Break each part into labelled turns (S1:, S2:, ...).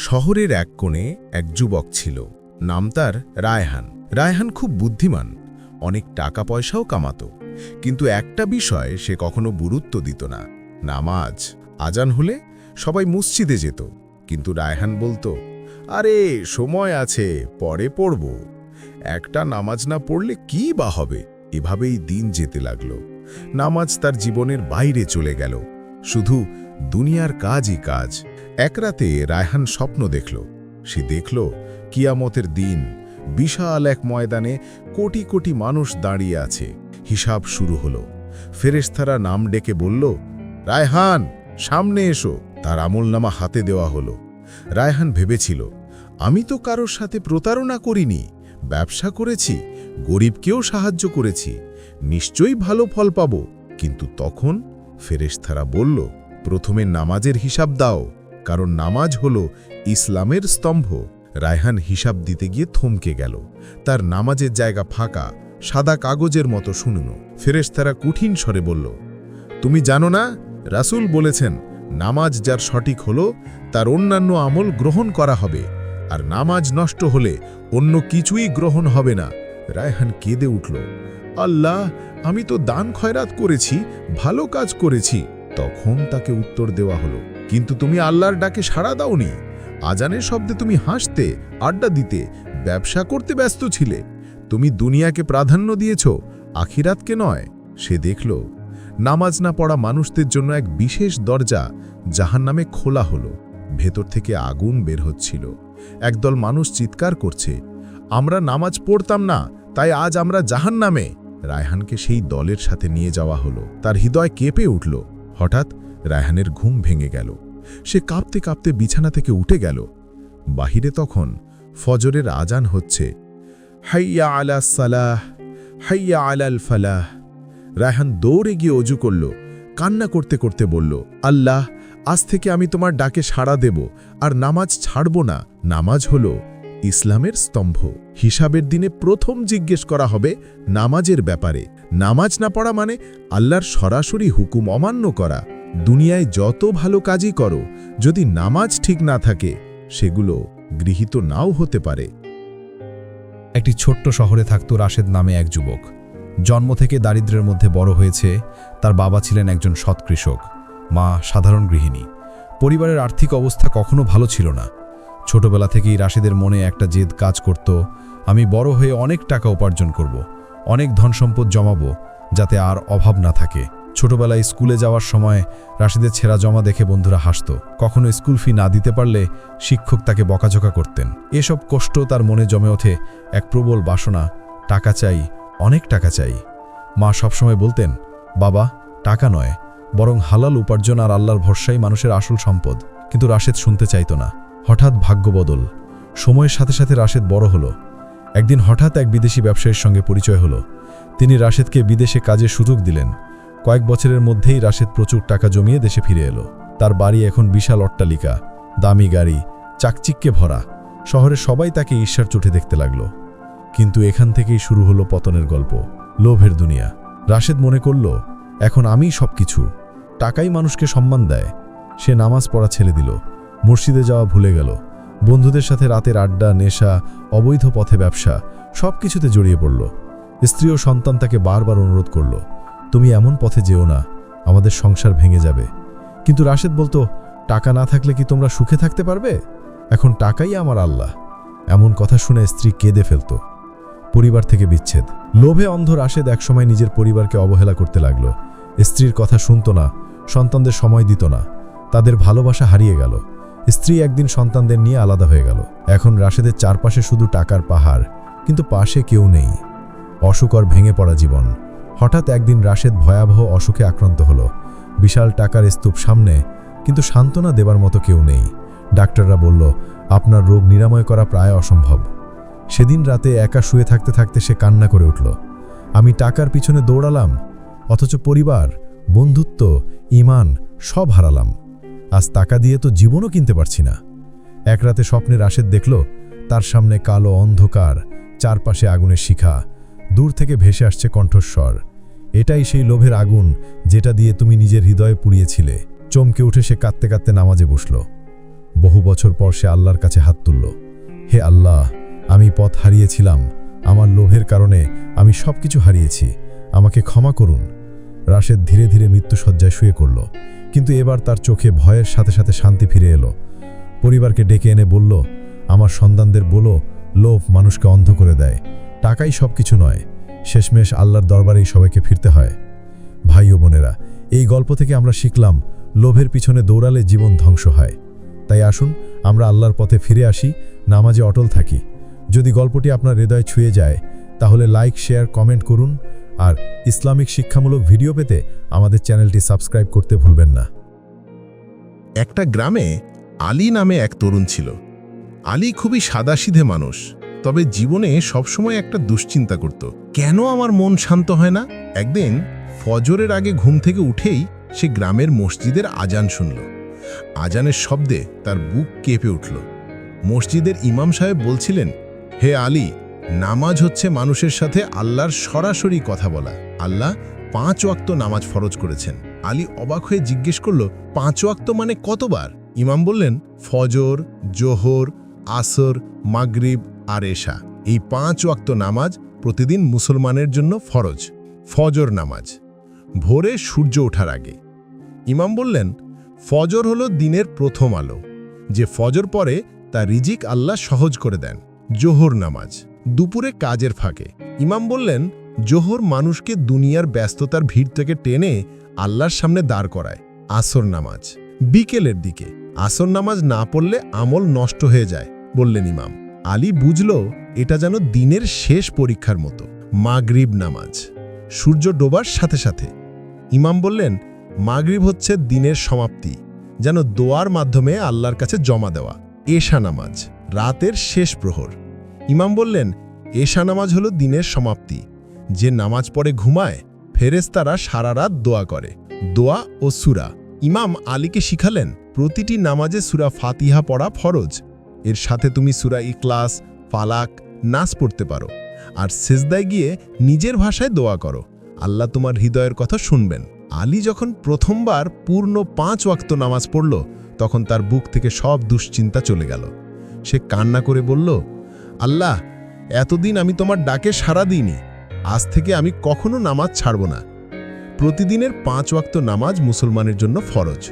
S1: শহরের এক কোণে এক যুবক ছিল। নাম তার রায়হান। রায়হান খুব বুদ্ধিমান, অনেক টাকা পয়সাও কামাতো, কিন্তু একটা বিষয় সে কখনো গুরুত্ব দিত না, নামাজ। আজান হলে সবাই মসজিদে যেত, কিন্তু রায়হান বলতো, আরে সময় আছে, পরে পড়ব। একটা নামাজ না পড়লে কি বা হবে। এভাবেই দিন যেতে লাগলো। নামাজ তার জীবনের বাইরে চলে গেল, শুধু দুনিয়ার কাজই কাজ। এক রাতে রায়হান স্বপ্ন দেখল। সে দেখল কিয়ামতের দিন, বিশাল এক ময়দানে কোটি কোটি মানুষ দাঁড়িয়ে আছে। হিসাব শুরু হলো। ফেরেশতারা নাম ডেকে বলল, রায়হান সামনে এসো। তার আমলনামা হাতে দেওয়া হলো। রায়হান ভেবেছিল, আমি তো কারোর সাথে প্রতারণা করিনি, ব্যবসা করেছি, গরিবকেও সাহায্য করেছি, নিশ্চয়ই ভালো ফল পাব। কিন্তু তখন ফেরেশতারা বলল, প্রথমে নামাজের হিসাব দাও, কারণ নামাজ হলো ইসলামের স্তম্ভ। রায়হান হিসাব দিতে গিয়ে থমকে গেল। তার নামাজের জায়গা ফাঁকা, সাদা কাগজের মতো শুকনো। ফেরেশতারা কঠিন স্বরে বলল, তুমি জানো না, রাসূল বলেছেন নামাজ যার সঠিক হলো তার অন্যান্য আমল গ্রহণ করা হবে, আর নামাজ নষ্ট হলে অন্য কিছুই গ্রহণ হবে না। রায়হান কেঁদে উঠল, আল্লাহ, আমি তো দান খয়রাত করেছি, ভালো কাজ করেছি। তখন তাকে উত্তর দেওয়া হলো, কিন্তু তুমি আল্লাহর ডাকে সাড়া দাওনি। আজানের শব্দে তুমি হাসতে, আড্ডা দিতে, ব্যবসা করতে ব্যস্ত ছিলে। তুমি দুনিয়াকে প্রাধান্য দিয়েছ, আখিরাতকে নয়। সে দেখল নামাজ না পড়া মানুষদের জন্য এক বিশেষ দরজা জাহান্নামে খোলা হলো। ভেতর থেকে আগুন বের হচ্ছিল। একদল মানুষ চিৎকার করছে, আমরা নামাজ পড়তাম না, তাই আজ আমরা জাহান্নামে। রায়হানকে সেই দলের সাথে নিয়ে যাওয়া হলো। তার হৃদয় কেঁপে উঠল। হঠাৎ রায়হানের ঘুম ভেঙে গেল। সে কাঁপতে কাঁপতে বিছানা থেকে উঠে গেল। বাহিরে তখন ফজরের আজান হচ্ছে, হাইয়া আলা সালাহ, হাইয়া আলাল ফালাহ। রায়হান দৌড়ে গিয়ে অজু করল, কান্না করতে করতে বলল, আল্লাহ, আজ থেকে আমি তোমার ডাকে সাড়া দেব, আর নামাজ ছাড়ব না। নামাজ হলো ইসলামের স্তম্ভ। হিসাবের দিনে প্রথম জিজ্ঞেস করা হবে নামাজের ব্যাপারে। নামাজ না পড়া মানে আল্লাহর সরাসরি হুকুম অমান্য করা। দুনিয়ায় যত ভালো কাজই করো, যদি নামাজ ঠিক না থাকে সেগুলো গৃহীত নাও হতে পারে।
S2: একটি ছোট্ট শহরে থাকত রাশেদ নামে এক যুবক। জন্ম থেকে দারিদ্র্যের মধ্যে বড় হয়েছে। তার বাবা ছিলেন একজন সৎ কৃষক, মা সাধারণ গৃহিণী। পরিবারের আর্থিক অবস্থা কখনো ভালো ছিল না। ছোটবেলা থেকেই রাশেদের মনে একটা জেদ কাজ করত, আমি বড় হয়ে অনেক টাকা উপার্জন করব, অনেক ধনসম্পদ জমাবো, যাতে আর অভাব না থাকে। ছোটবেলায় স্কুলে যাওয়ার সময় রাশেদের ছেঁড়া জমা দেখে বন্ধুরা হাসত। কখনো স্কুল ফি না দিতে পারলে শিক্ষক তাকে বকাঝকা করতেন। এসব কষ্ট তার মনে জমে ওঠে এক প্রবল বাসনা, টাকা চাই, অনেক টাকা চাই। মা সবসময় বলতেন, বাবা, টাকা নয়, বরং হালাল উপার্জন আর আল্লাহর ভরসাই মানুষের আসল সম্পদ। কিন্তু রাশেদ শুনতে চাইত না। হঠাৎ ভাগ্য বদল। সময়ের সাথে সাথে রাশেদ বড় হলো। একদিন হঠাৎ এক বিদেশি ব্যবসায়ীর সঙ্গে পরিচয় হলো। তিনি রাশেদকে বিদেশে কাজের সুযোগ দিলেন। কয়েক বছরের মধ্যেই রাশেদ প্রচুর টাকা জমিয়ে দেশে ফিরে এলো। তার বাড়ি এখন বিশাল অট্টালিকা, দামি গাড়ি, চাকচিক্যে ভরা। শহরে সবাই তাকে ঈর্ষার চোখে দেখতে লাগলো। কিন্তু এখান থেকেই শুরু হলো পতনের গল্প, লোভের দুনিয়া। রাশেদ মনে করল, এখন আমিই সবকিছু, টাকাই মানুষকে সম্মান দেয়। সে নামাজ পড়া ছেড়ে দিল, মসজিদে যাওয়া ভুলে গেল। বন্ধুদের সাথে রাতের আড্ডা, নেশা, অবৈধ পথে ব্যবসা, সবকিছুতে জড়িয়ে পড়ল। স্ত্রী ও সন্তান তাকে বারবার অনুরোধ করল, তুমি এমন পথে যেও না, আমাদের সংসার ভেঙে যাবে। কিন্তু রাশেদ বলতো, টাকা না থাকলে কি তোমরা সুখে থাকতে পারবে? এখন টাকাই আমার আল্লাহ। এমন কথা শুনে স্ত্রী কেঁদে ফেলত। পরিবার থেকে বিচ্ছেদ। লোভে অন্ধ রাশেদ একসময় নিজের পরিবারকে অবহেলা করতে লাগলো। স্ত্রীর কথা শুনত না, সন্তানদের সময় দিত না। তাদের ভালোবাসা হারিয়ে গেল। স্ত্রী একদিন সন্তানদের নিয়ে আলাদা হয়ে গেল। এখন রাশেদের চারপাশে শুধু টাকার পাহাড়, কিন্তু পাশে কেউ নেই। অসুখর ভেঙে পড়া জীবন। হঠাৎ একদিন রাশেদ ভয়াবহ অসুখে আক্রান্ত হলো। বিশাল টাকার স্তূপ সামনে, কিন্তু সান্ত্বনা দেবার মতো কেউ নেই। ডাক্তাররা বলল, আপনার রোগ নিরাময় করা প্রায় অসম্ভব। সেদিন রাতে একা শুয়ে থাকতে থাকতে সে কান্না করে উঠল, আমি টাকার পিছনে দৌড়ালাম, অথচ পরিবার, বন্ধুত্ব, ঈমান সব হারালাম। আজ টাকা দিয়ে তো জীবনও কিনতে পারছি না। এক রাতে স্বপ্নে রাশেদ দেখল, তার সামনে কালো অন্ধকার, চারপাশে আগুনের শিখা, দূর থেকে ভেসে আসছে কণ্ঠস্বর, এটাই সেই লোভের আগুন যেটা দিয়ে তুমি নিজের হৃদয়ে পুড়িয়েছিলে। চমকে উঠে সে কাঁদতে কাঁদতে নামাজে বসল। বহু বছর পর সে আল্লাহর কাছে হাত তুলল। হে আল্লাহ, আমি পথ হারিয়েছিলাম, আমার লোভের কারণে আমি সবকিছু হারিয়েছি, আমাকে ক্ষমা করুন। রাশেদ ধীরে ধীরে মৃত্যুশয্যায় শুয়ে করল, কিন্তু এবার তার চোখে ভয়ের সাথে সাথে শান্তি ফিরে এলো। পরিবারকে ডেকে এনে বলল, আমার সন্তানদের বলো, লোভ মানুষকে অন্ধ করে দেয়, টাকাই সবকিছু নয়, শেষমেশ আল্লাহর দরবারেই সবাইকে ফিরতে হয়। ভাই ও বোনেরা, এই গল্প থেকে আমরা শিখলাম, লোভের পিছনে দৌড়ালে জীবন ধ্বংস হয়। তাই আসুন আমরা আল্লাহর পথে ফিরে আসি, নামাজে অটল থাকি। যদি গল্পটি আপনার হৃদয় ছুঁয়ে যায় তাহলে লাইক, শেয়ার, কমেন্ট করুন। আর ইসলামিক শিক্ষামূলক ভিডিও পেতে আমাদের চ্যানেলটি সাবস্ক্রাইব করতে ভুলবেন না।
S1: একটা গ্রামে আলী নামে এক তরুণ ছিল। আলী খুবই সাদাসিধে মানুষ, তবে জীবনে সবসময় একটা দুশ্চিন্তা করত, কেন আমার মন শান্ত হয় না। একদিন ফজরের আগে ঘুম থেকে উঠেই সে গ্রামের মসজিদের আজান শুনল। আজানের শব্দে তার বুক কেঁপে উঠল। মসজিদের ইমাম সাহেব বলছিলেন, হে আলী, নামাজ হচ্ছে মানুষের সাথে আল্লাহর সরাসরি কথা বলা। আল্লাহ 5 ওয়াক্ত নামাজ ফরজ করেছেন। আলী অবাক হয়ে জিজ্ঞেস করল, 5 ওয়াক্ত মানে কতবার? ইমাম বললেন, ফজর, জোহর, আসর, মাগরিব আর এশা, এই 5 ওয়াক্ত নামাজ প্রতিদিন মুসলমানের জন্য ফরজ। ফজর নামাজ ভোরে সূর্য ওঠার আগে। ইমাম বললেন, ফজর হলো দিনের প্রথম আলো, যে ফজর পরে তা রিজিক আল্লাহ সহজ করে দেন। জোহর নামাজ দুপুরে কাজের ফাঁকে। ইমাম বললেন, জোহর মানুষকে দুনিয়ার ব্যস্ততার ভিড় থেকে টেনে আল্লাহর সামনে দাঁড় করায়। আসর নামাজ বিকেলের দিকে। আসর নামাজ না পড়লে আমল নষ্ট হয়ে যায়, বললেন ইমাম। আলী বুঝল এটা যেন দিনের শেষ পরীক্ষার মতো। মাগরিব নামাজ সূর্য ডোবার সাথে সাথে। ইমাম বললেন, মাগরিব হচ্ছে দিনের সমাপ্তি, যেন দোয়ার মাধ্যমে আল্লাহর কাছে জমা দেওয়া। এশা নামাজ রাতের শেষ প্রহর। ইমাম বললেন, এশা নামাজ হলো দিনের সমাপ্তি, যে নামাজ পড়ে ঘুমায় ফেরেশতারা সারা রাত দোয়া করে। দোয়া ও সূরা। ইমাম আলীকে শিখালেন, প্রতিটি নামাজে সূরা ফাতিহা পড়া ফরজ। এর সাথে তুমি সূরা ইখলাস, ফালাক, নাস পড়তে পারো। আর সিজদায় গিয়ে নিজের ভাষায় দোয়া করো, আল্লাহ তোমার হৃদয়ের কথা শুনবেন। আলী যখন প্রথমবার পূর্ণ 5 ওয়াক্ত নামাজ পড়ল, তখন তার বুক থেকে সব দুশ্চিন্তা চলে গেল। সে কান্না করে বলল, আল্লাহ, এতদিন আমি তোমার ডাকে সাড়া দিইনি, আজ থেকে আমি কখনো নামাজ ছাড়ব না। প্রতিদিনের 5 ওয়াক্ত নামাজ মুসলমানের জন্য ফরজ।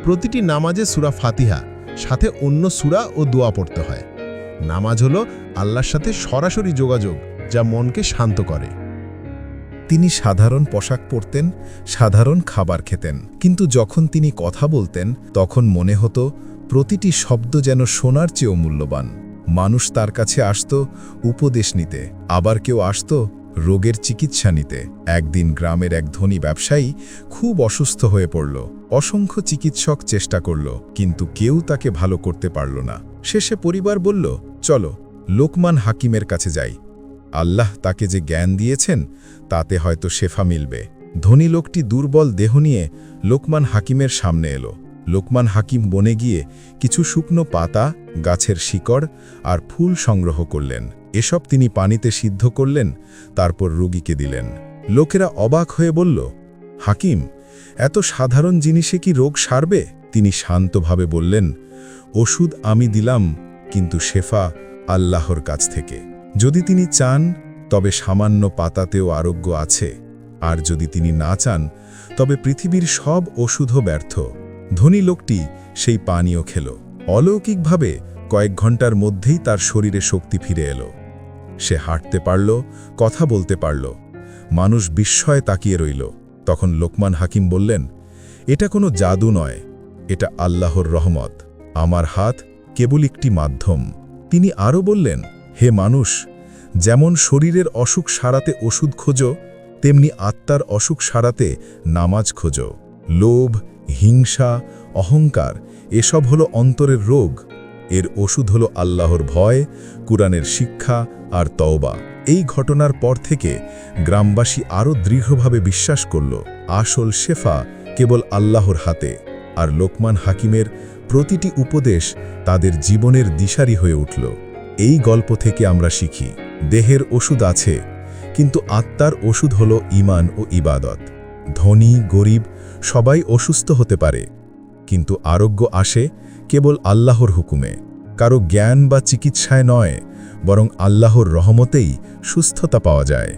S1: প্রতিটি নামাজে সূরা ফাতিহা সাথে অন্য সূরা ও দোয়া পড়তে হয়। নামাজ হলো আল্লাহর সাথে সরাসরি যোগাযোগ, যা মনকে শান্ত করে।
S2: তিনি সাধারণ পোশাক পরতেন, সাধারণ খাবার খেতেন, কিন্তু যখন তিনি কথা বলতেন তখন মনে হতো প্রতিটি শব্দ যেন সোনার চেয়েও মূল্যবান। মানুষ তার কাছে আসত উপদেশ নিতে, আবার কেউ আসত রোগের চিকিৎসা নিতে। একদিন গ্রামের এক ধনী ব্যবসায়ী খুব অসুস্থ হয়ে পড়ল। অসংখ্য চিকিৎসক চেষ্টা করল, কিন্তু কেউ তাকে ভালো করতে পারল না। শেষে পরিবার বলল, চলো লোকমান হাকিমের কাছে যাই, আল্লাহ তাকে যে জ্ঞান দিয়েছেন তাতে হয়তো শেফা মিলবে। ধনী লোকটি দুর্বল দেহ নিয়ে লোকমান হাকিমের সামনে এলো। লোকমান হাকিম বনে গিয়ে কিছু শুকনো পাতা, গাছের শিকড় আর ফুল সংগ্রহ করলেন। এসব তিনি পানিতে সিদ্ধ করলেন, তারপর রোগীকে দিলেন। লোকেরা অবাক হয়ে বলল, হাকিম, এত সাধারণ জিনিসে কি রোগ সারবে? তিনি শান্তভাবে বললেন, ওষুধ আমি দিলাম, কিন্তু শেফা আল্লাহর কাছ থেকে। যদি তিনি চান তবে সামান্য পাতাতেও আরোগ্য আছে, আর যদি তিনি না চান তবে পৃথিবীর সব ওষুধও ব্যর্থ। ধনী লোকটি সেই পানীয় খেল। অলৌকিকভাবে কয়েক ঘন্টার মধ্যেই তার শরীরে শক্তি ফিরে এলো। সে হাঁটতে পারল, কথা বলতে পারল। মানুষ বিস্ময়ে তাকিয়ে রইল। তখন লোকমান হাকিম বললেন, এটা কোনো জাদু নয়, এটা আল্লাহর রহমত। আমার হাত কেবল একটি মাধ্যম। তিনি আরও বললেন, হে মানুষ, যেমন শরীরের অসুখ সারাতে ওষুধ খোঁজো, তেমনি আত্মার অসুখ সারাতে নামাজ খোঁজো। লোভ, হিংসা, অহংকার এসব হলো অন্তরের রোগ। এর ওষুধ হলো আল্লাহর ভয়, কুরআনের শিক্ষা আর তওবা। এই ঘটনার পর থেকে গ্রামবাসী আরও দৃঢ়ভাবে বিশ্বাস করল, আসল শেফা কেবল আল্লাহর হাতে। আর লোকমান হাকিমের প্রতিটি উপদেশ তাদের জীবনের দিশারি হয়ে উঠল। এই গল্প থেকে আমরা শিখি, দেহের ওষুধ আছে, কিন্তু আত্মার ওষুধ হলো ঈমান ও ইবাদত। ধনী, গরিব সবাই অসুস্থ হতে পারে, কিন্তু আরোগ্য আসে
S1: কেবল আল্লাহর হুকুমে, কারো জ্ঞান বা চিকিৎসায় নয়, বরং আল্লাহর রহমতেই সুস্থতা পাওয়া যায়।